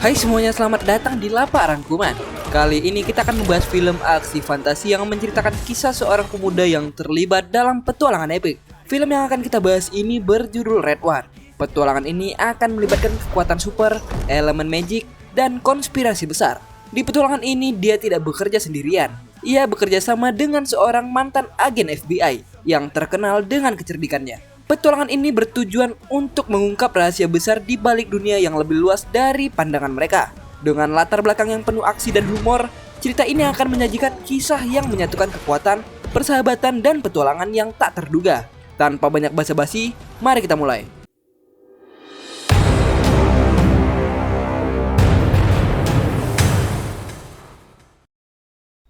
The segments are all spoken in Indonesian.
Hai semuanya, selamat datang di Lapak Rangkuman. Kali ini kita akan membahas film aksi fantasi yang menceritakan kisah seorang pemuda yang terlibat dalam petualangan epik. Film yang akan kita bahas ini berjudul Red One. Petualangan ini akan melibatkan kekuatan super, elemen magic, dan konspirasi besar. Di petualangan ini dia tidak bekerja sendirian. Ia bekerja sama dengan seorang mantan agen FBI yang terkenal dengan kecerdikannya. Petualangan ini bertujuan untuk mengungkap rahasia besar di balik dunia yang lebih luas dari pandangan mereka. Dengan latar belakang yang penuh aksi dan humor, cerita ini akan menyajikan kisah yang menyatukan kekuatan, persahabatan, dan petualangan yang tak terduga. Tanpa banyak basa-basi, mari kita mulai.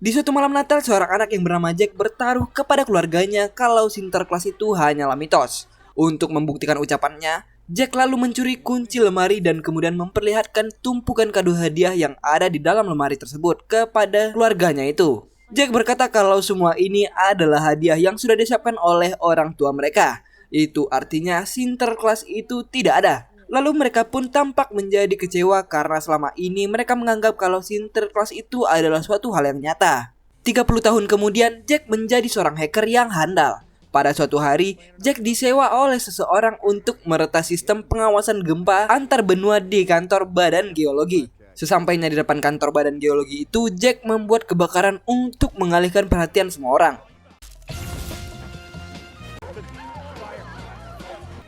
Di suatu malam Natal, seorang anak yang bernama Jack bertaruh kepada keluarganya kalau Sinterklas itu hanyalah mitos. Untuk membuktikan ucapannya, Jack lalu mencuri kunci lemari dan kemudian memperlihatkan tumpukan kado hadiah yang ada di dalam lemari tersebut kepada keluarganya itu. Jack berkata kalau semua ini adalah hadiah yang sudah disiapkan oleh orang tua mereka. Itu artinya Sinterklas itu tidak ada. Lalu mereka pun tampak menjadi kecewa karena selama ini mereka menganggap kalau Sinterklas itu adalah suatu hal yang nyata. 30 tahun kemudian, Jack menjadi seorang hacker yang handal. Pada suatu hari, Jack disewa oleh seseorang untuk meretas sistem pengawasan gempa antar benua di kantor Badan Geologi. Sesampainya di depan kantor Badan Geologi itu, Jack membuat kebakaran untuk mengalihkan perhatian semua orang.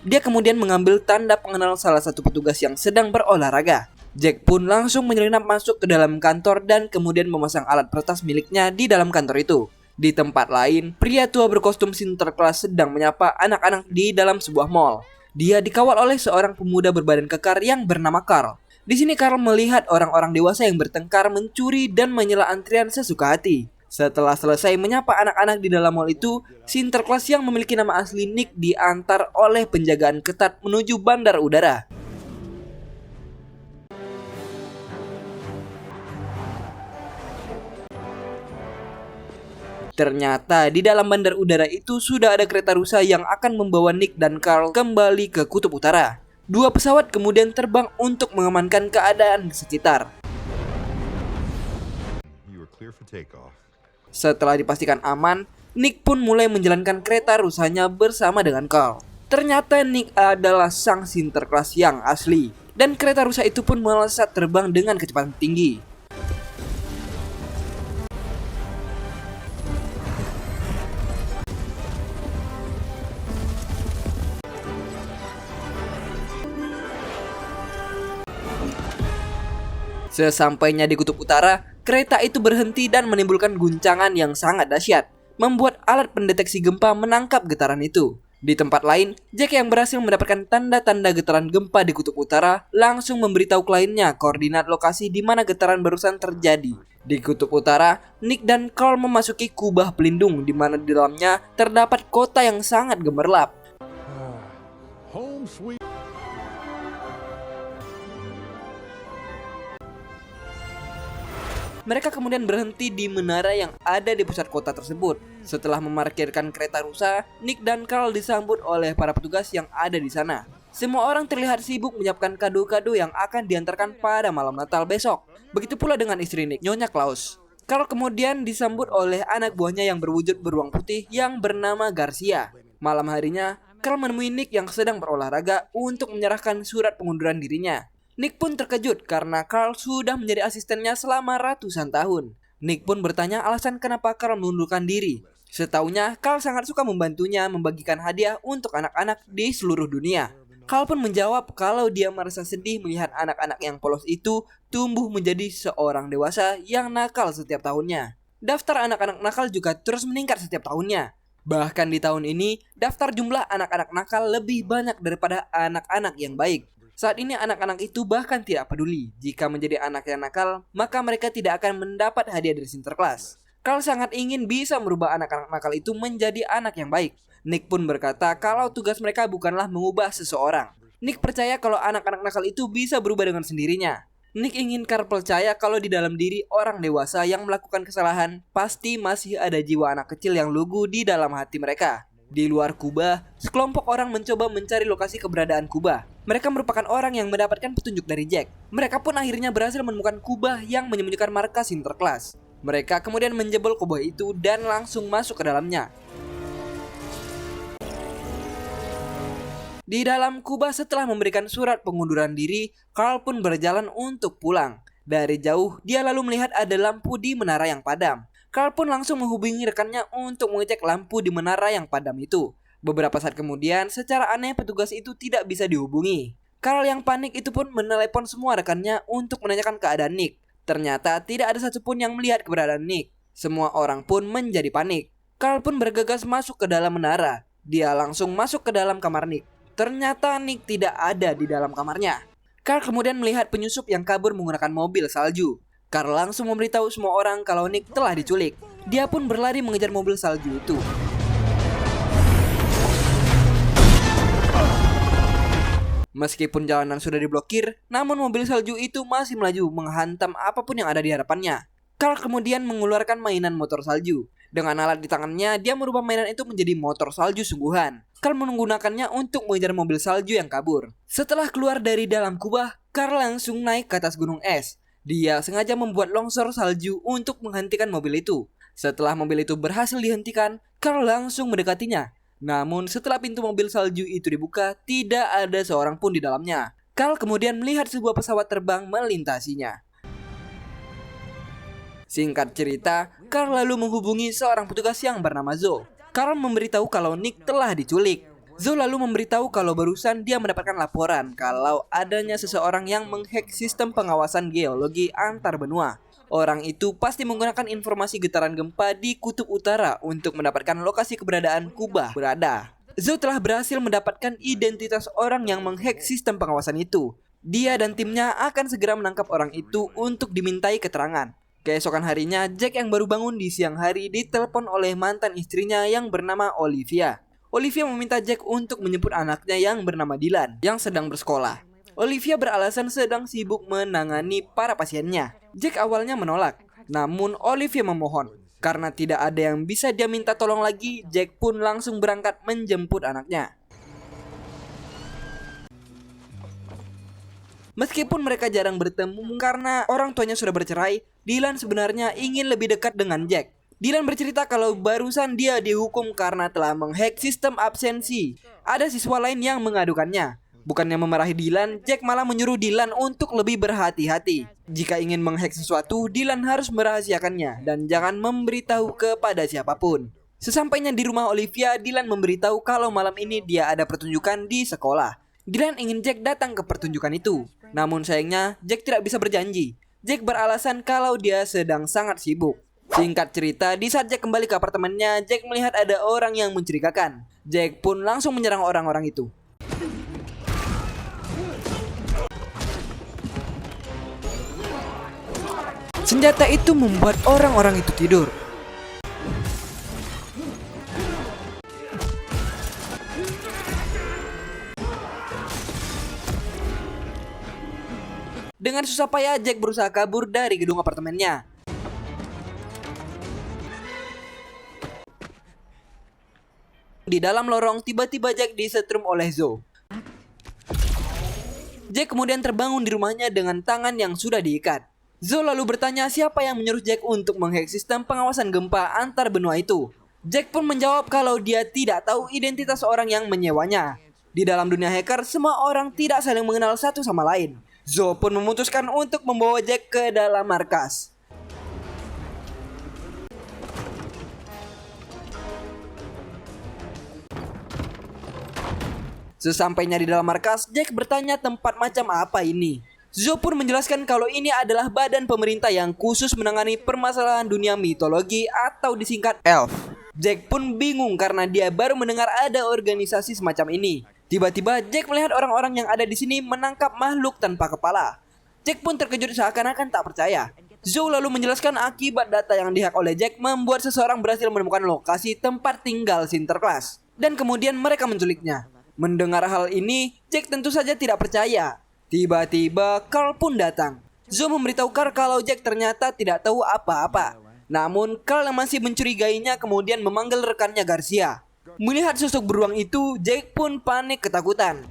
Dia kemudian mengambil tanda pengenal salah satu petugas yang sedang berolahraga. Jack pun langsung menyelinap masuk ke dalam kantor dan kemudian memasang alat peretas miliknya di dalam kantor itu. Di tempat lain, pria tua berkostum Sinterklas sedang menyapa anak-anak di dalam sebuah mall. Dia dikawal oleh seorang pemuda berbadan kekar yang bernama Carl. Di sini Carl melihat orang-orang dewasa yang bertengkar, mencuri, dan menyela antrian sesuka hati. Setelah selesai menyapa anak-anak di dalam mall itu, Sinterklas yang memiliki nama asli Nick diantar oleh penjagaan ketat menuju bandar udara. Ternyata di dalam bandar udara itu sudah ada kereta rusa yang akan membawa Nick dan Carl kembali ke kutub utara. Dua pesawat kemudian terbang untuk mengamankan keadaan di sekitar. Setelah dipastikan aman, Nick pun mulai menjalankan kereta rusanya bersama dengan Carl. Ternyata Nick adalah sang Sinterklas yang asli, dan kereta rusa itu pun melesat terbang dengan kecepatan tinggi. Sesampainya di kutub utara, kereta itu berhenti dan menimbulkan guncangan yang sangat dahsyat, membuat alat pendeteksi gempa menangkap getaran itu. Di tempat lain, Jack yang berhasil mendapatkan tanda-tanda getaran gempa di kutub utara langsung memberitahu kliennya koordinat lokasi di mana getaran barusan terjadi. Di kutub utara, Nick dan Carl memasuki kubah pelindung di mana di dalamnya terdapat kota yang sangat gemerlap. Mereka kemudian berhenti di menara yang ada di pusat kota tersebut. Setelah memarkirkan kereta rusa, Nick dan Carl disambut oleh para petugas yang ada di sana. Semua orang terlihat sibuk menyiapkan kado-kado yang akan diantarkan pada malam Natal besok. Begitu pula dengan istri Nick, Nyonya Claus. Carl kemudian disambut oleh anak buahnya yang berwujud beruang putih yang bernama Garcia. Malam harinya, Carl menemui Nick yang sedang berolahraga untuk menyerahkan surat pengunduran dirinya. Nick pun terkejut karena Carl sudah menjadi asistennya selama ratusan tahun. Nick pun bertanya alasan kenapa Carl mengundurkan diri. Setaunya, Carl sangat suka membantunya membagikan hadiah untuk anak-anak di seluruh dunia. Carl pun menjawab kalau dia merasa sedih melihat anak-anak yang polos itu tumbuh menjadi seorang dewasa yang nakal setiap tahunnya. Daftar anak-anak nakal juga terus meningkat setiap tahunnya. Bahkan di tahun ini, daftar jumlah anak-anak nakal lebih banyak daripada anak-anak yang baik. Saat ini anak-anak itu bahkan tidak peduli. Jika menjadi anak yang nakal, maka mereka tidak akan mendapat hadiah dari Sinterklas. Carl sangat ingin bisa merubah anak-anak nakal itu menjadi anak yang baik. Nick pun berkata kalau tugas mereka bukanlah mengubah seseorang. Nick percaya kalau anak-anak nakal itu bisa berubah dengan sendirinya. Nick ingin Carl percaya kalau di dalam diri orang dewasa yang melakukan kesalahan, pasti masih ada jiwa anak kecil yang lugu di dalam hati mereka. Di luar kubah, sekelompok orang mencoba mencari lokasi keberadaan kubah. Mereka merupakan orang yang mendapatkan petunjuk dari Jack. Mereka pun akhirnya berhasil menemukan kubah yang menyembunyikan markas Sinterklas. Mereka kemudian menjebol kubah itu dan langsung masuk ke dalamnya. Di dalam kubah setelah memberikan surat pengunduran diri, Carl pun berjalan untuk pulang. Dari jauh, dia lalu melihat ada lampu di menara yang padam. Carl pun langsung menghubungi rekannya untuk mengecek lampu di menara yang padam itu. Beberapa saat kemudian, secara aneh petugas itu tidak bisa dihubungi. Carl yang panik itu pun menelepon semua rekannya untuk menanyakan keadaan Nick. Ternyata tidak ada satupun yang melihat keberadaan Nick. Semua orang pun menjadi panik. Carl pun bergegas masuk ke dalam menara. Dia langsung masuk ke dalam kamar Nick. Ternyata Nick tidak ada di dalam kamarnya. Carl kemudian melihat penyusup yang kabur menggunakan mobil salju. Carl langsung memberitahu semua orang kalau Nick telah diculik. Dia pun berlari mengejar mobil salju itu. Meskipun jalanan sudah diblokir, namun mobil salju itu masih melaju menghantam apapun yang ada di hadapannya. Carl kemudian mengeluarkan mainan motor salju. Dengan alat di tangannya, dia merubah mainan itu menjadi motor salju sungguhan. Carl menggunakannya untuk mengejar mobil salju yang kabur. Setelah keluar dari dalam kubah, Carl langsung naik ke atas gunung es. Dia sengaja membuat longsor salju untuk menghentikan mobil itu. Setelah mobil itu berhasil dihentikan, Carl langsung mendekatinya. Namun setelah pintu mobil salju itu dibuka, tidak ada seorang pun di dalamnya. Carl kemudian melihat sebuah pesawat terbang melintasinya. Singkat cerita, Carl lalu menghubungi seorang petugas yang bernama Zoe. Carl memberitahu kalau Nick telah diculik. Zoe lalu memberitahu kalau barusan dia mendapatkan laporan kalau adanya seseorang yang menghack sistem pengawasan geologi antar benua. Orang itu pasti menggunakan informasi getaran gempa di kutub utara untuk mendapatkan lokasi keberadaan kubah berada. Zoe telah berhasil mendapatkan identitas orang yang menghack sistem pengawasan itu. Dia dan timnya akan segera menangkap orang itu untuk dimintai keterangan. Keesokan harinya, Jack yang baru bangun di siang hari ditelepon oleh mantan istrinya yang bernama Olivia. Olivia meminta Jack untuk menjemput anaknya yang bernama Dylan yang sedang bersekolah. Olivia beralasan sedang sibuk menangani para pasiennya. Jack awalnya menolak, namun Olivia memohon. Karena tidak ada yang bisa dia minta tolong lagi, Jack pun langsung berangkat menjemput anaknya. Meskipun mereka jarang bertemu karena orang tuanya sudah bercerai, Dylan sebenarnya ingin lebih dekat dengan Jack. Dylan bercerita kalau barusan dia dihukum karena telah menghack sistem absensi. Ada siswa lain yang mengadukannya. Bukannya memarahi Dylan, Jack malah menyuruh Dylan untuk lebih berhati-hati. Jika ingin menghack sesuatu, Dylan harus merahasiakannya dan jangan memberitahu kepada siapapun. Sesampainya di rumah Olivia, Dylan memberitahu kalau malam ini dia ada pertunjukan di sekolah. Dylan ingin Jack datang ke pertunjukan itu. Namun sayangnya, Jack tidak bisa berjanji. Jack beralasan kalau dia sedang sangat sibuk. Singkat cerita, di saat Jack kembali ke apartemennya, Jack melihat ada orang yang mencurigakan. Jack pun langsung menyerang orang-orang itu. Senjata itu membuat orang-orang itu tidur. Dengan susah payah, Jack berusaha kabur dari gedung apartemennya. Di dalam lorong, tiba-tiba Jack disetrum oleh Zoe. Jack kemudian terbangun di rumahnya dengan tangan yang sudah diikat. Zoe lalu bertanya siapa yang menyuruh Jack untuk menghack sistem pengawasan gempa antar benua itu. Jack pun menjawab kalau dia tidak tahu identitas orang yang menyewanya. Di dalam dunia hacker, semua orang tidak saling mengenal satu sama lain. Zoe pun memutuskan untuk membawa Jack ke dalam markas. Sesampainya di dalam markas, Jack bertanya tempat macam apa ini. Zoe pun menjelaskan kalau ini adalah badan pemerintah yang khusus menangani permasalahan dunia mitologi atau disingkat ELF. Jack pun bingung karena dia baru mendengar ada organisasi semacam ini. Tiba-tiba Jack melihat orang-orang yang ada di sini menangkap makhluk tanpa kepala. Jack pun terkejut seakan-akan tak percaya. Zoe lalu menjelaskan akibat data yang dihack oleh Jack membuat seseorang berhasil menemukan lokasi tempat tinggal Sinterklas. Dan kemudian mereka menculiknya. Mendengar hal ini, Jack tentu saja tidak percaya. Tiba-tiba Carl pun datang. Zoe memberitahu Carl kalau Jack ternyata tidak tahu apa-apa. Namun Carl yang masih mencurigainya kemudian memanggil rekannya Garcia. Melihat sosok beruang itu, Jack pun panik ketakutan.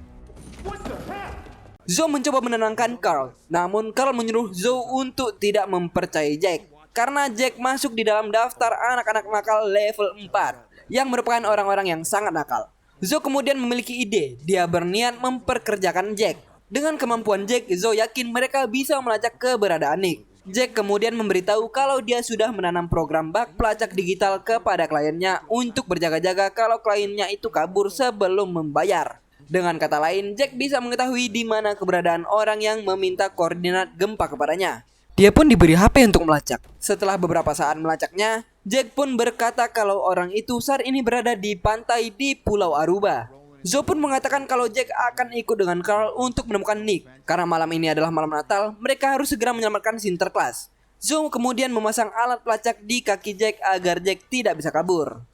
Zoe mencoba menenangkan Carl, namun Carl menyuruh Zoe untuk tidak mempercayai Jack karena Jack masuk di dalam daftar anak-anak nakal level 4 yang merupakan orang-orang yang sangat nakal. Zoe kemudian memiliki ide, dia berniat memperkerjakan Jack. Dengan kemampuan Jack, Zoe yakin mereka bisa melacak keberadaan Nick. Jack kemudian memberitahu kalau dia sudah menanam program bug pelacak digital kepada kliennya untuk berjaga-jaga kalau kliennya itu kabur sebelum membayar. Dengan kata lain, Jack bisa mengetahui di mana keberadaan orang yang meminta koordinat gempa kepadanya. Dia pun diberi HP untuk melacak. Setelah beberapa saat melacaknya, Jack pun berkata kalau orang itu saat ini berada di pantai di Pulau Aruba. Zoe pun mengatakan kalau Jack akan ikut dengan Carl untuk menemukan Nick. Karena malam ini adalah malam Natal, mereka harus segera menyelamatkan Sinterklas. Zoe kemudian memasang alat pelacak di kaki Jack agar Jack tidak bisa kabur.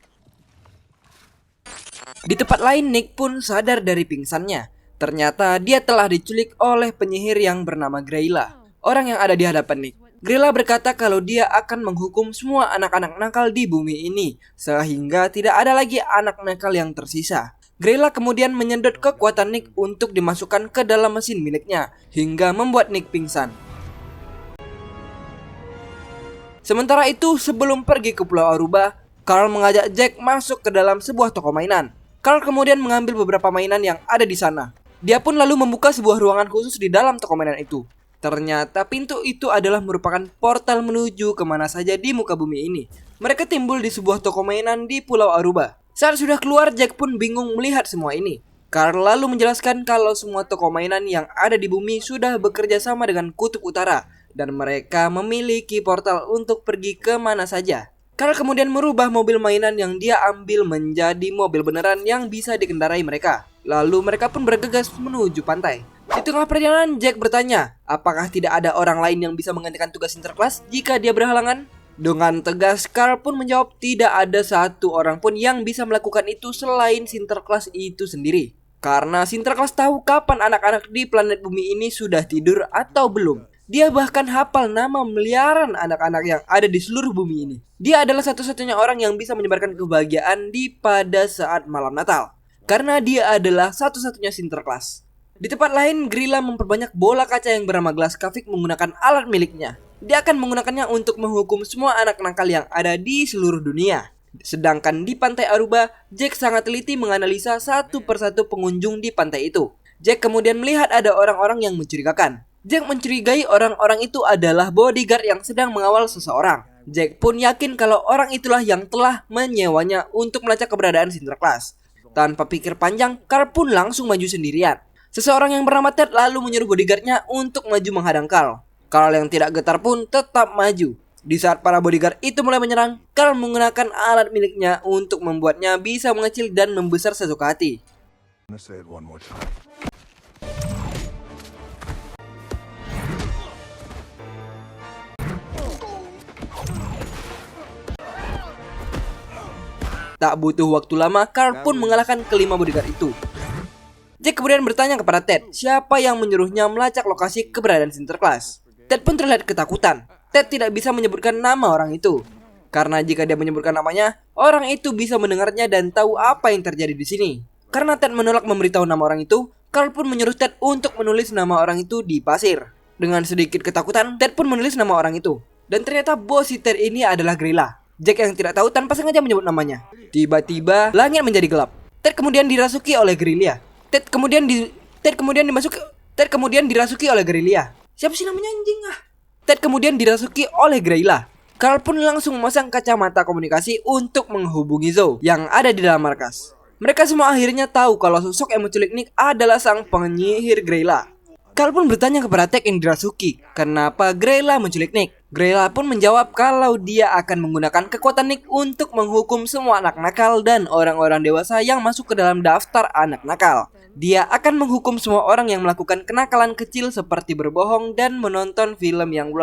Di tempat lain, Nick pun sadar dari pingsannya. Ternyata dia telah diculik oleh penyihir yang bernama Grayla, orang yang ada di hadapan Nick. Grayla berkata kalau dia akan menghukum semua anak-anak nakal di bumi ini, sehingga tidak ada lagi anak nakal yang tersisa. Grayla kemudian menyedot kekuatan Nick untuk dimasukkan ke dalam mesin miliknya, hingga membuat Nick pingsan. Sementara itu, sebelum pergi ke Pulau Aruba, Carl mengajak Jack masuk ke dalam sebuah toko mainan. Carl kemudian mengambil beberapa mainan yang ada di sana. Dia pun lalu membuka sebuah ruangan khusus di dalam toko mainan itu. Ternyata pintu itu adalah merupakan portal menuju kemana saja di muka bumi ini. Mereka timbul di sebuah toko mainan di Pulau Aruba. Saat sudah keluar, Jack pun bingung melihat semua ini. Carl lalu menjelaskan kalau semua toko mainan yang ada di bumi sudah bekerja sama dengan Kutub Utara, dan mereka memiliki portal untuk pergi kemana saja. Carl kemudian merubah mobil mainan yang dia ambil menjadi mobil beneran yang bisa dikendarai mereka. Lalu mereka pun bergegas menuju pantai. Di tengah perjalanan, Jack bertanya, apakah tidak ada orang lain yang bisa menggantikan tugas Sinterklas jika dia berhalangan? Dengan tegas, Carl pun menjawab tidak ada satu orang pun yang bisa melakukan itu selain Sinterklas itu sendiri. Karena Sinterklas tahu kapan anak-anak di planet bumi ini sudah tidur atau belum. Dia bahkan hafal nama miliaran anak-anak yang ada di seluruh bumi ini. Dia adalah satu-satunya orang yang bisa menyebarkan kebahagiaan pada saat malam Natal. Karena dia adalah satu-satunya Sinterklas. Di tempat lain, Grayla memperbanyak bola kaca yang bernama Glass Cavik menggunakan alat miliknya. Dia akan menggunakannya untuk menghukum semua anak nakal yang ada di seluruh dunia. Sedangkan di pantai Aruba, Jack sangat teliti menganalisa satu persatu pengunjung di pantai itu. Jack kemudian melihat ada orang-orang yang mencurigakan. Jack mencurigai orang-orang itu adalah bodyguard yang sedang mengawal seseorang. Jack pun yakin kalau orang itulah yang telah menyewanya untuk melacak keberadaan Sinterklas. Tanpa pikir panjang, Carl pun langsung maju sendirian. Seseorang yang bernama Ted lalu menyuruh bodyguardnya untuk maju menghadang Carl. Carl yang tidak getar pun tetap maju. Di saat para bodyguard itu mulai menyerang, Carl menggunakan alat miliknya untuk membuatnya bisa mengecil dan membesar sesuka hati. Tak butuh waktu lama, Carl pun mengalahkan kelima bodyguard itu. Jack kemudian bertanya kepada Ted, siapa yang menyuruhnya melacak lokasi keberadaan Sinterklas. Ted pun terlihat ketakutan. Ted tidak bisa menyebutkan nama orang itu. Karena jika dia menyebutkan namanya, orang itu bisa mendengarnya dan tahu apa yang terjadi di sini. Karena Ted menolak memberitahu nama orang itu, Carl pun menyuruh Ted untuk menulis nama orang itu di pasir. Dengan sedikit ketakutan, Ted pun menulis nama orang itu. Dan ternyata bos si Ted ini adalah Grayla. Jack yang tidak tahu tanpa sengaja menyebut namanya. Tiba-tiba, langit menjadi gelap. Ted kemudian dirasuki oleh Grayla. Ted kemudian dirasuki oleh Grayla. Siapa sih namanya anjing ah? Ted kemudian dirasuki oleh Grayla. Carl pun langsung memasang kacamata komunikasi untuk menghubungi Zoe yang ada di dalam markas. Mereka semua akhirnya tahu kalau sosok yang menculik Nick adalah sang penyihir Grayla. Carl pun bertanya kepada Ted yang dirasuki, kenapa Grayla menculik Nick? Grayla pun menjawab kalau dia akan menggunakan kekuatan Nick untuk menghukum semua anak nakal dan orang-orang dewasa yang masuk ke dalam daftar anak nakal. Dia akan menghukum semua orang yang melakukan kenakalan kecil seperti berbohong dan menonton film yang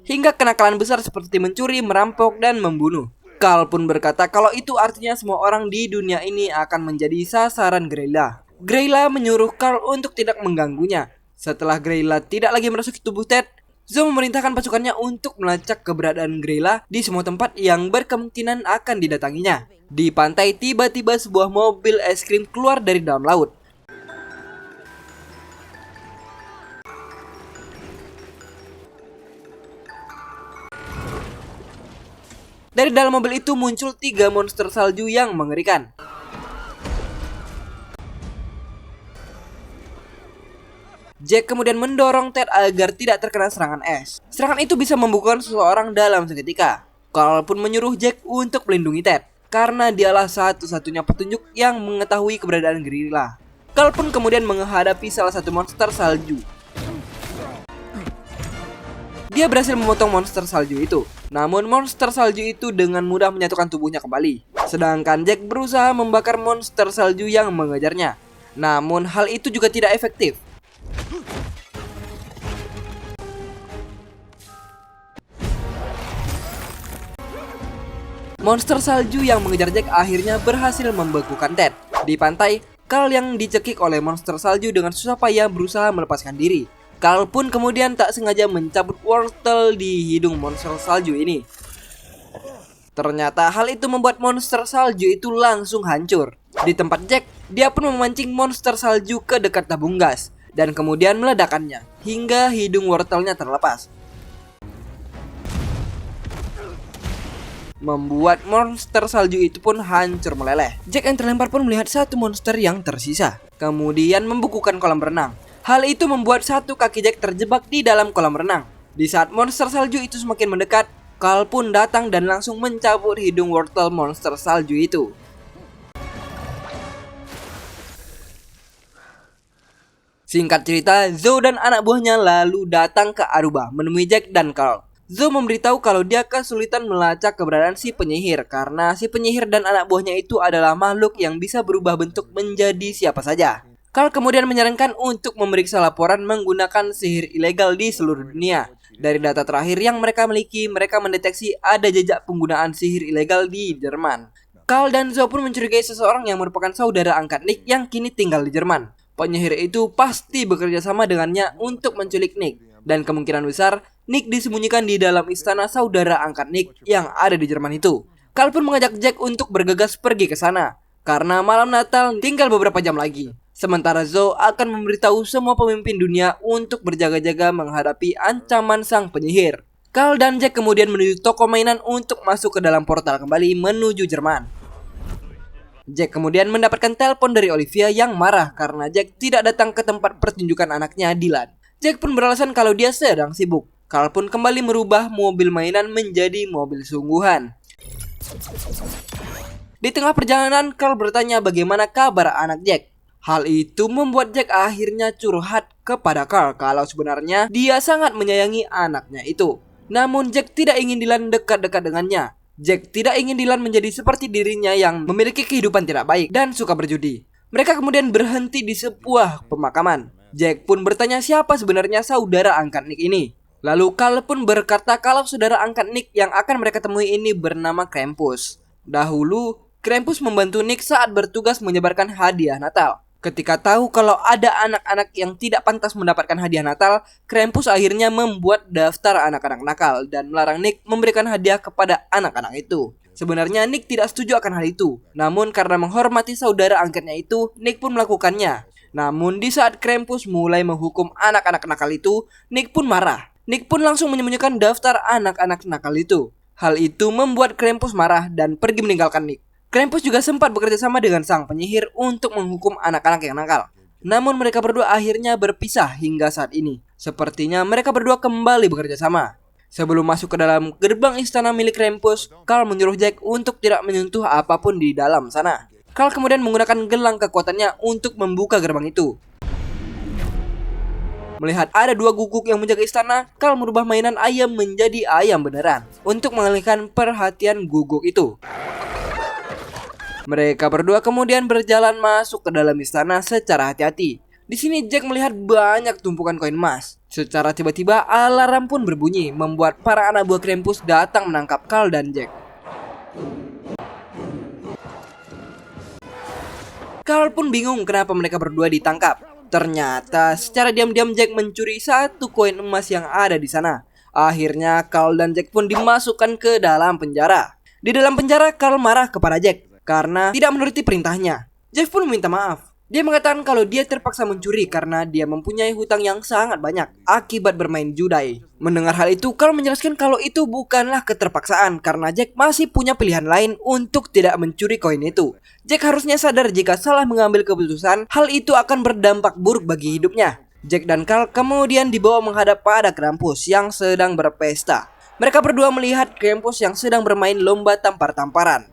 hingga kenakalan besar seperti mencuri, merampok, dan membunuh. Carl pun berkata kalau itu artinya semua orang di dunia ini akan menjadi sasaran Grayla. Grayla menyuruh Carl untuk tidak mengganggunya. Setelah Grayla tidak lagi merasuki tubuh Ted, Zoe memerintahkan pasukannya untuk melacak keberadaan Grayla di semua tempat yang berkemungkinan akan didatanginya. Di pantai, tiba-tiba sebuah mobil es krim keluar dari dalam laut. Dari dalam mobil itu muncul 3 monster salju yang mengerikan. Jack kemudian mendorong Ted agar tidak terkena serangan es. Serangan itu bisa membukukan seseorang dalam seketika. Carl pun menyuruh Jack untuk melindungi Ted, karena dialah satu-satunya petunjuk yang mengetahui keberadaan gerila. Carl pun kemudian menghadapi salah satu monster salju. Dia berhasil memotong monster salju itu. Namun monster salju itu dengan mudah menyatukan tubuhnya kembali. Sedangkan Jack berusaha membakar monster salju yang mengejarnya. Namun hal itu juga tidak efektif. Monster salju yang mengejar Jack akhirnya berhasil membekukan Ted. Di pantai, Carl yang dicekik oleh monster salju dengan susah payah berusaha melepaskan diri. Carl pun kemudian tak sengaja mencabut wortel di hidung monster salju ini. Ternyata hal itu membuat monster salju itu langsung hancur. Di tempat Jack, dia pun memancing monster salju ke dekat tabung gas dan kemudian meledakannya hingga hidung wortelnya terlepas, membuat monster salju itu pun hancur meleleh. Jack yang terlempar pun melihat satu monster yang tersisa, kemudian membukukan kolam renang. Hal itu membuat satu kaki Jack terjebak di dalam kolam renang. Di saat monster salju itu semakin mendekat, Carl pun datang dan langsung mencabut hidung wortel monster salju itu. Singkat cerita, Zoe dan anak buahnya lalu datang ke Aruba menemui Jack dan Carl. Zoe memberitahu kalau dia kesulitan melacak keberadaan si penyihir karena si penyihir dan anak buahnya itu adalah makhluk yang bisa berubah bentuk menjadi siapa saja. Carl kemudian menyarankan untuk memeriksa laporan menggunakan sihir ilegal di seluruh dunia. Dari data terakhir yang mereka miliki, mereka mendeteksi ada jejak penggunaan sihir ilegal di Jerman. Carl dan Zoe pun mencurigai seseorang yang merupakan saudara angkat Nick yang kini tinggal di Jerman. Penyihir itu pasti bekerja sama dengannya untuk menculik Nick. Dan kemungkinan besar, Nick disembunyikan di dalam istana saudara angkat Nick yang ada di Jerman itu. Carl pun mengajak Jack untuk bergegas pergi ke sana, karena malam Natal tinggal beberapa jam lagi. Sementara Zoe akan memberitahu semua pemimpin dunia untuk berjaga-jaga menghadapi ancaman sang penyihir. Carl dan Jack kemudian menuju toko mainan untuk masuk ke dalam portal kembali menuju Jerman. Jack kemudian mendapatkan telepon dari Olivia yang marah karena Jack tidak datang ke tempat pertunjukan anaknya Dylan. Jack pun beralasan kalau dia sedang sibuk. Carl pun kembali merubah mobil mainan menjadi mobil sungguhan. Di tengah perjalanan, Carl bertanya bagaimana kabar anak Jack. Hal itu membuat Jack akhirnya curhat kepada Carl kalau sebenarnya dia sangat menyayangi anaknya itu. Namun Jack tidak ingin Dylan dekat-dekat dengannya. Jack tidak ingin Dylan menjadi seperti dirinya yang memiliki kehidupan tidak baik dan suka berjudi. Mereka kemudian berhenti di sebuah pemakaman. Jack pun bertanya siapa sebenarnya saudara angkat Nick ini. Lalu Carl pun berkata kalau saudara angkat Nick yang akan mereka temui ini bernama Krampus. Dahulu, Krampus membantu Nick saat bertugas menyebarkan hadiah Natal. Ketika tahu kalau ada anak-anak yang tidak pantas mendapatkan hadiah Natal, Krampus akhirnya membuat daftar anak-anak nakal dan melarang Nick memberikan hadiah kepada anak-anak itu. Sebenarnya Nick tidak setuju akan hal itu, namun karena menghormati saudara angkatnya itu, Nick pun melakukannya. Namun di saat Krampus mulai menghukum anak-anak nakal itu, Nick pun marah. Nick pun langsung menyembunyikan daftar anak-anak nakal itu. Hal itu membuat Krampus marah dan pergi meninggalkan Nick. Krampus juga sempat bekerja sama dengan sang penyihir untuk menghukum anak-anak yang nakal. Namun mereka berdua akhirnya berpisah hingga saat ini. Sepertinya mereka berdua kembali bekerja sama. Sebelum masuk ke dalam gerbang istana milik Krampus, Carl menyuruh Jack untuk tidak menyentuh apapun di dalam sana. Carl kemudian menggunakan gelang kekuatannya untuk membuka gerbang itu. Melihat ada 2 guguk yang menjaga istana, Carl merubah mainan ayam menjadi ayam beneran untuk mengalihkan perhatian guguk itu. Mereka berdua kemudian berjalan masuk ke dalam istana secara hati-hati. Di sini Jack melihat banyak tumpukan koin emas. Secara tiba-tiba alarm pun berbunyi, membuat para anak buah Krampus datang menangkap Carl dan Jack. Carl pun bingung kenapa mereka berdua ditangkap. Ternyata secara diam-diam Jack mencuri 1 koin emas yang ada di sana. Akhirnya Carl dan Jack pun dimasukkan ke dalam penjara. Di dalam penjara Carl marah kepada Jack karena tidak menuruti perintahnya. Jeff pun meminta maaf. Dia mengatakan kalau dia terpaksa mencuri karena dia mempunyai hutang yang sangat banyak akibat bermain judai. Mendengar hal itu, Carl menjelaskan kalau itu bukanlah keterpaksaan karena Jack masih punya pilihan lain untuk tidak mencuri koin itu. Jack harusnya sadar jika salah mengambil keputusan, hal itu akan berdampak buruk bagi hidupnya. Jack dan Carl kemudian dibawa menghadap pada Krampus yang sedang berpesta. Mereka berdua melihat Krampus yang sedang bermain lomba tampar-tamparan.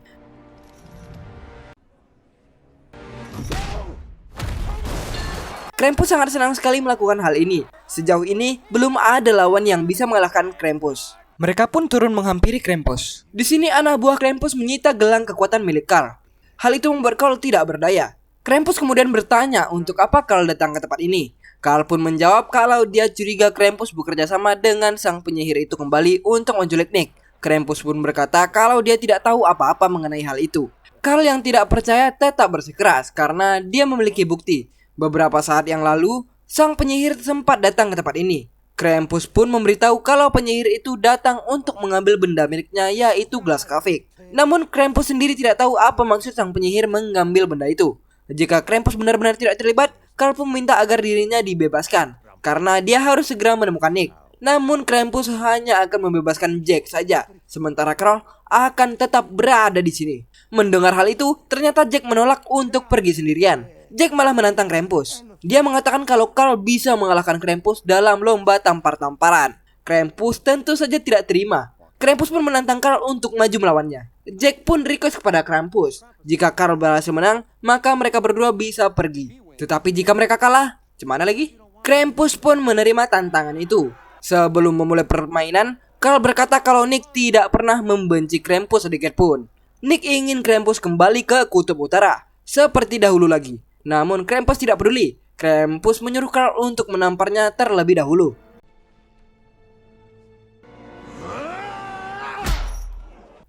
Krampus sangat senang sekali melakukan hal ini. Sejauh ini, belum ada lawan yang bisa mengalahkan Krampus. Mereka pun turun menghampiri Krampus. Di sini anak buah Krampus menyita gelang kekuatan milik Carl. Hal itu membuat Carl tidak berdaya. Krampus kemudian bertanya untuk apa Carl datang ke tempat ini. Carl pun menjawab kalau dia curiga Krampus bekerja sama dengan sang penyihir itu kembali untuk menculik Nick. Krampus pun berkata kalau dia tidak tahu apa-apa mengenai hal itu. Carl yang tidak percaya tetap bersikeras karena dia memiliki bukti. Beberapa saat yang lalu, sang penyihir sempat datang ke tempat ini. Krampus pun memberitahu kalau penyihir itu datang untuk mengambil benda miliknya, yaitu gelas kafik. Namun Krampus sendiri tidak tahu apa maksud sang penyihir mengambil benda itu. Jika Krampus benar-benar tidak terlibat, Carl pun meminta agar dirinya dibebaskan karena dia harus segera menemukan Nick. Namun Krampus hanya akan membebaskan Jack saja, sementara Carl akan tetap berada di sini. Mendengar hal itu, ternyata Jack menolak untuk pergi sendirian. Jack malah menantang Krampus. Dia mengatakan kalau Carl bisa mengalahkan Krampus dalam lomba tampar-tamparan. Krampus tentu saja tidak terima. Krampus pun menantang Carl untuk maju melawannya. Jack pun request kepada Krampus. Jika Carl berhasil menang, maka mereka berdua bisa pergi. Tetapi jika mereka kalah, gimana lagi? Krampus pun menerima tantangan itu. Sebelum memulai permainan, Carl berkata kalau Nick tidak pernah membenci Krampus sedikit pun. Nick ingin Krampus kembali ke kutub utara, seperti dahulu lagi. Namun Krampus tidak peduli. Krampus menyuruh Carl untuk menamparnya terlebih dahulu.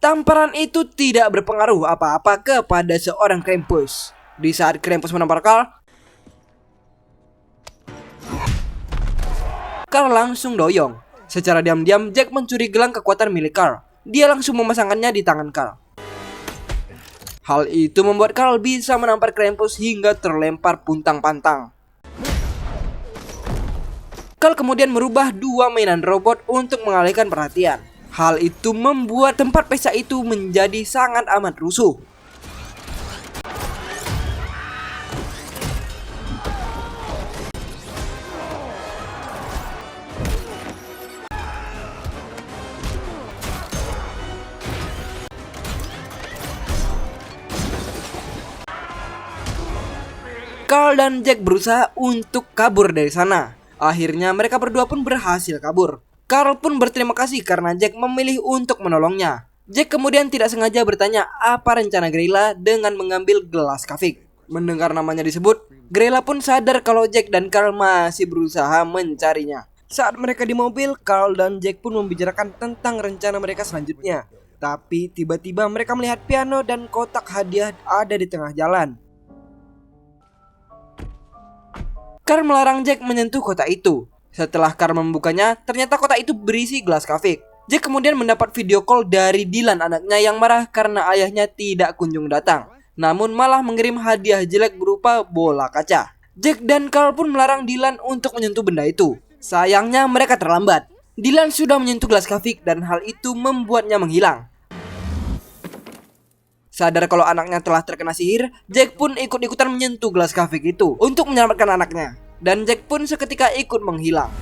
Tamparan itu tidak berpengaruh apa-apa kepada seorang Krampus. Di saat Krampus menampar Carl langsung doyong. Secara diam-diam Jack mencuri gelang kekuatan milik Carl. Dia langsung memasangkannya di tangan Carl. Hal itu membuat Carl bisa menampar Krampus hingga terlempar puntang-pantang. Carl kemudian merubah dua mainan robot untuk mengalihkan perhatian. Hal itu membuat tempat pesta itu menjadi sangat amat rusuh. Carl dan Jack berusaha untuk kabur dari sana. Akhirnya mereka berdua pun berhasil kabur. Carl pun berterima kasih karena Jack memilih untuk menolongnya. Jack kemudian tidak sengaja bertanya apa rencana Grayla dengan mengambil gelas kafik. Mendengar namanya disebut, Grayla pun sadar kalau Jack dan Carl masih berusaha mencarinya. Saat mereka di mobil, Carl dan Jack pun membicarakan tentang rencana mereka selanjutnya. Tapi tiba-tiba mereka melihat piano dan kotak hadiah ada di tengah jalan. Carl melarang Jack menyentuh kotak itu. Setelah Carl membukanya, ternyata kotak itu berisi gelas kafik. Jack kemudian mendapat video call dari Dylan, anaknya yang marah karena ayahnya tidak kunjung datang, namun malah mengirim hadiah jelek berupa bola kaca. Jack dan Carl pun melarang Dylan untuk menyentuh benda itu. Sayangnya mereka terlambat. Dylan sudah menyentuh gelas kafik dan hal itu membuatnya menghilang. Sadar kalau anaknya telah terkena sihir, Jack pun ikut-ikutan menyentuh gelas kafik itu untuk menyelamatkan anaknya. Dan Jack pun seketika ikut menghilang.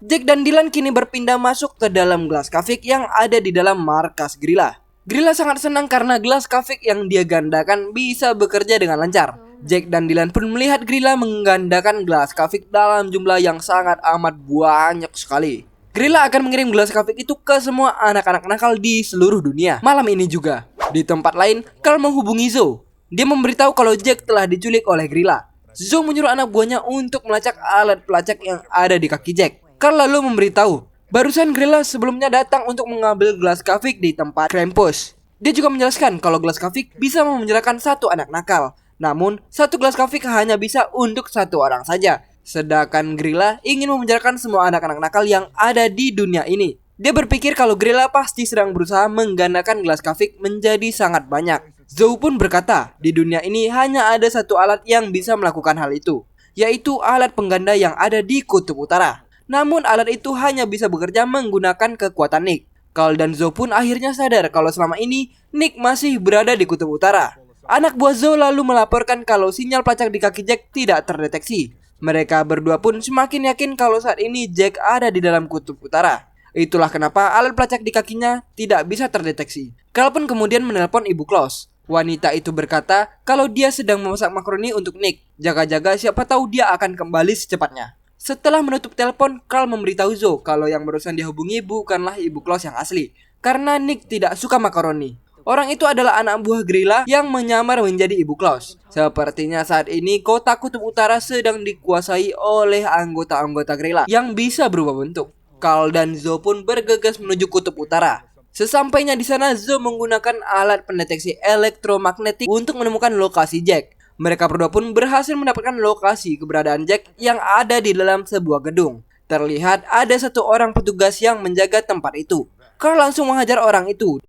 Jack dan Dylan kini berpindah masuk ke dalam gelas kafik yang ada di dalam markas Grilla. Grilla sangat senang karena gelas kafik yang dia gandakan bisa bekerja dengan lancar. Jack dan Dylan pun melihat Grilla menggandakan gelas kafik dalam jumlah yang sangat amat banyak sekali. Grilla akan mengirim gelas kafik itu ke semua anak-anak nakal di seluruh dunia. Malam ini juga, di tempat lain, Carl menghubungi Zoe. Dia memberitahu kalau Jack telah diculik oleh Grilla. Zoe menyuruh anak buahnya untuk melacak alat pelacak yang ada di kaki Jack. Carl lalu memberitahu, barusan Grilla sebelumnya datang untuk mengambil gelas kafik di tempat Krampus. Dia juga menjelaskan kalau gelas kafik bisa memenjarakan satu anak nakal. Namun, satu gelas kafik hanya bisa untuk satu orang saja. Sedangkan Grilla ingin memenjarakan semua anak-anak nakal yang ada di dunia ini. Dia berpikir kalau Grilla pasti sedang berusaha menggandakan gelas kafik menjadi sangat banyak. Zhou pun berkata, di dunia ini hanya ada satu alat yang bisa melakukan hal itu, yaitu alat pengganda yang ada di kutub utara. Namun alat itu hanya bisa bekerja menggunakan kekuatan Nick. Carl dan Zhou pun akhirnya sadar kalau selama ini Nick masih berada di kutub utara. Anak buah Zhou lalu melaporkan kalau sinyal pelacak di kaki Jack tidak terdeteksi. Mereka berdua pun semakin yakin kalau saat ini Jack ada di dalam kutub utara. Itulah kenapa alat pelacak di kakinya tidak bisa terdeteksi. Carl pun kemudian menelpon Ibu Claus. Wanita itu berkata kalau dia sedang memasak makaroni untuk Nick. Jaga-jaga siapa tahu dia akan kembali secepatnya. Setelah menutup telepon, Carl memberitahu Zhou kalau yang barusan dia hubungi bukanlah Ibu Claus yang asli. Karena Nick tidak suka makaroni. Orang itu adalah anak buah Grilla yang menyamar menjadi Ibu Claus. Sepertinya saat ini kota kutub utara sedang dikuasai oleh anggota-anggota Grilla yang bisa berubah bentuk. Carl dan Zhou pun bergegas menuju kutub utara. Sesampainya di sana, Zhou menggunakan alat pendeteksi elektromagnetik untuk menemukan lokasi Jack. Mereka berdua pun berhasil mendapatkan lokasi keberadaan Jack yang ada di dalam sebuah gedung. Terlihat ada satu orang petugas yang menjaga tempat itu. Carl langsung menghajar orang itu.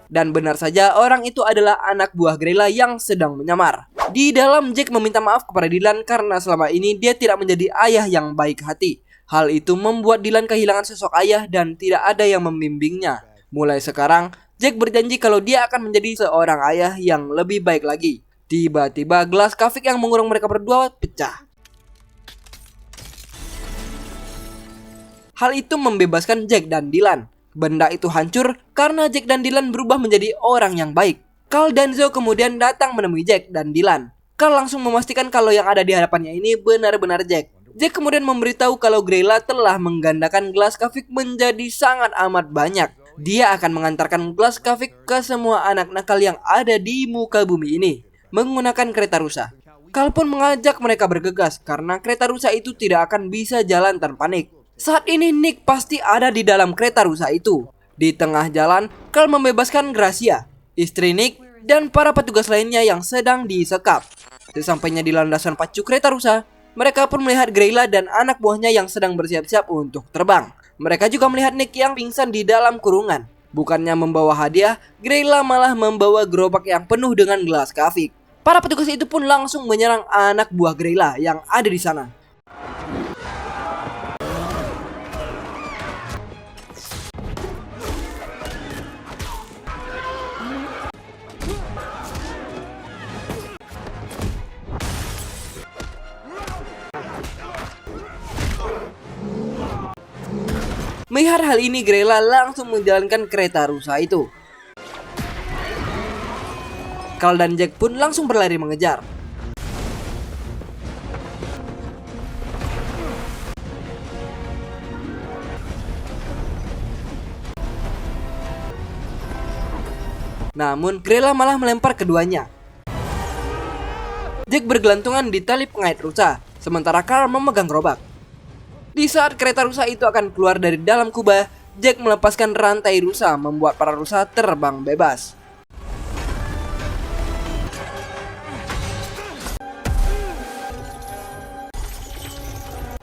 Dan benar saja orang itu adalah anak buah Grilla yang sedang menyamar. Di dalam, Jack meminta maaf kepada Dylan karena selama ini dia tidak menjadi ayah yang baik hati. Hal itu membuat Dylan kehilangan sosok ayah dan tidak ada yang membimbingnya. Mulai sekarang, Jack berjanji kalau dia akan menjadi seorang ayah yang lebih baik lagi. Tiba-tiba gelas kafik yang mengurung mereka berdua pecah. Hal itu membebaskan Jack dan Dylan. Benda itu hancur karena Jack dan Dylan berubah menjadi orang yang baik. Carl dan Zhou kemudian datang menemui Jack dan Dylan. Carl langsung memastikan kalau yang ada di hadapannya ini benar-benar Jack. Jack kemudian memberitahu kalau Grilla telah menggandakan gelas kafik menjadi sangat amat banyak. Dia akan mengantarkan gelas kafik ke semua anak nakal yang ada di muka bumi ini menggunakan kereta rusa. Carl pun mengajak mereka bergegas karena kereta rusa itu tidak akan bisa jalan tanpa Nick. Saat ini Nick pasti ada di dalam kereta rusa itu. Di tengah jalan, Carl membebaskan Gracia, istri Nick, dan para petugas lainnya yang sedang disekap. Sesampainya di landasan pacu kereta rusa, mereka pun melihat Grilla dan anak buahnya yang sedang bersiap-siap untuk terbang. Mereka juga melihat Nick yang pingsan di dalam kurungan. Bukannya membawa hadiah, Grilla malah membawa gerobak yang penuh dengan gelas kafik. Para petugas itu pun langsung menyerang anak buah Grilla yang ada di sana. Melihat hal ini, Grilla langsung menjalankan kereta rusa itu. Carl dan Jack pun langsung berlari mengejar. Namun Grilla malah melempar keduanya. Jack bergelantungan di tali pengait rusa, sementara Carl memegang gerobak. Di saat kereta rusa itu akan keluar dari dalam kubah, Jack melepaskan rantai rusa membuat para rusa terbang bebas.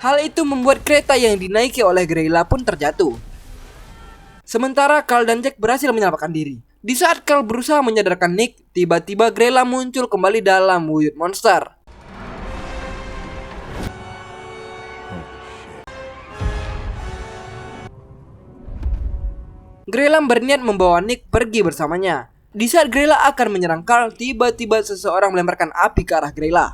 Hal itu membuat kereta yang dinaiki oleh Grilla pun terjatuh. Sementara Carl dan Jack berhasil menyelamatkan diri. Di saat Carl berusaha menyadarkan Nick, tiba-tiba Grilla muncul kembali dalam wujud monster. Grilla berniat membawa Nick pergi bersamanya. Di saat Grilla akan menyerang Carl, tiba-tiba seseorang melemparkan api ke arah Grilla.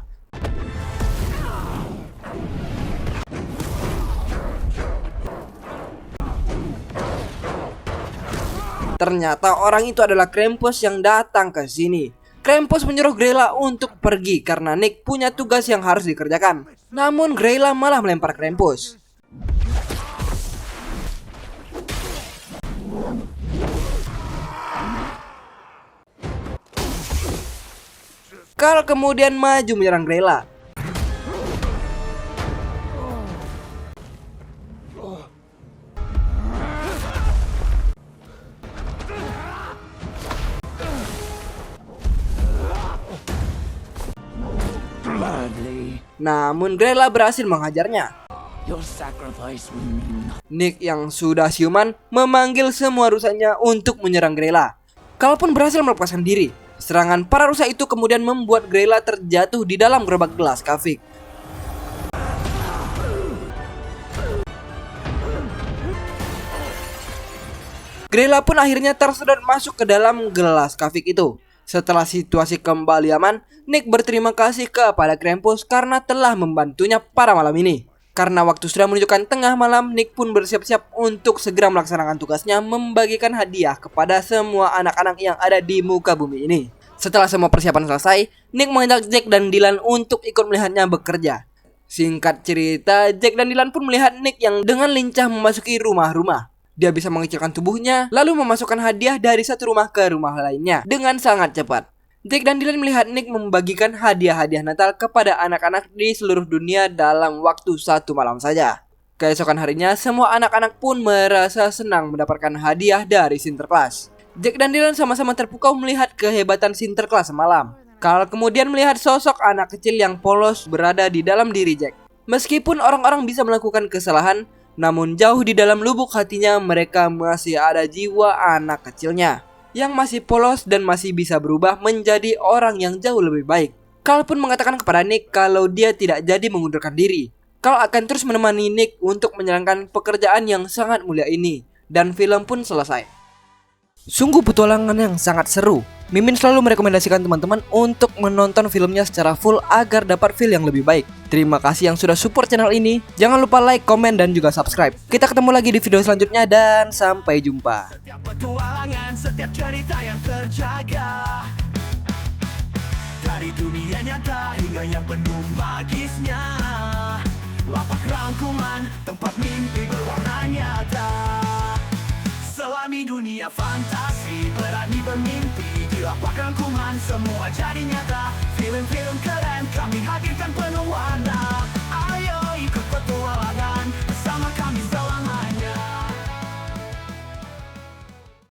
Ternyata orang itu adalah Krampus yang datang ke sini. Krampus menyuruh Grilla untuk pergi karena Nick punya tugas yang harus dikerjakan. Namun Grilla malah melempar Krampus. Carl kemudian maju menyerang Grilla. Namun Grilla berhasil menghajarnya. Nick yang sudah siuman memanggil semua rusanya untuk menyerang Grilla. Carl pun berhasil melepaskan diri. Serangan para rusa itu kemudian membuat Grayla terjatuh di dalam gerobak gelas Kavik. Grayla pun akhirnya tersedot masuk ke dalam gelas Kavik itu. Setelah situasi kembali aman, Nick berterima kasih kepada Krampus karena telah membantunya pada malam ini. Karena waktu sudah menunjukkan tengah malam, Nick pun bersiap-siap untuk segera melaksanakan tugasnya membagikan hadiah kepada semua anak-anak yang ada di muka bumi ini. Setelah semua persiapan selesai, Nick mengajak Jack dan Dylan untuk ikut melihatnya bekerja. Singkat cerita, Jack dan Dylan pun melihat Nick yang dengan lincah memasuki rumah-rumah. Dia bisa mengecilkan tubuhnya, lalu memasukkan hadiah dari satu rumah ke rumah lainnya dengan sangat cepat. Jack dan Dylan melihat Nick membagikan hadiah-hadiah Natal kepada anak-anak di seluruh dunia dalam waktu satu malam saja. Keesokan harinya, semua anak-anak pun merasa senang mendapatkan hadiah dari Sinterklas. Jack dan Dylan sama-sama terpukau melihat kehebatan Sinterklas semalam. Carl kemudian melihat sosok anak kecil yang polos berada di dalam diri Jack. Meskipun orang-orang bisa melakukan kesalahan, namun jauh di dalam lubuk hatinya mereka masih ada jiwa anak kecilnya yang masih polos dan masih bisa berubah menjadi orang yang jauh lebih baik. Carl pun mengatakan kepada Nick kalau dia tidak jadi mengundurkan diri. Carl akan terus menemani Nick untuk menjalankan pekerjaan yang sangat mulia ini. Dan film pun selesai. Sungguh petualangan yang sangat seru. Mimin selalu merekomendasikan teman-teman untuk menonton filmnya secara full agar dapat feel yang lebih baik. Terima kasih yang sudah support channel ini. Jangan lupa like, komen, dan juga subscribe. Kita ketemu lagi di video selanjutnya dan sampai jumpa. Setiap petualangan, setiap cerita yang terjaga dari dunia nyata hingga yang penuh magisnya. Lapak rangkuman, tempat mimpi berwarna nyata. Selami dunia fantasi, berani bermimpi. Di lapak rangkuman semua jadi nyata. Film-film keren kami hadirkan.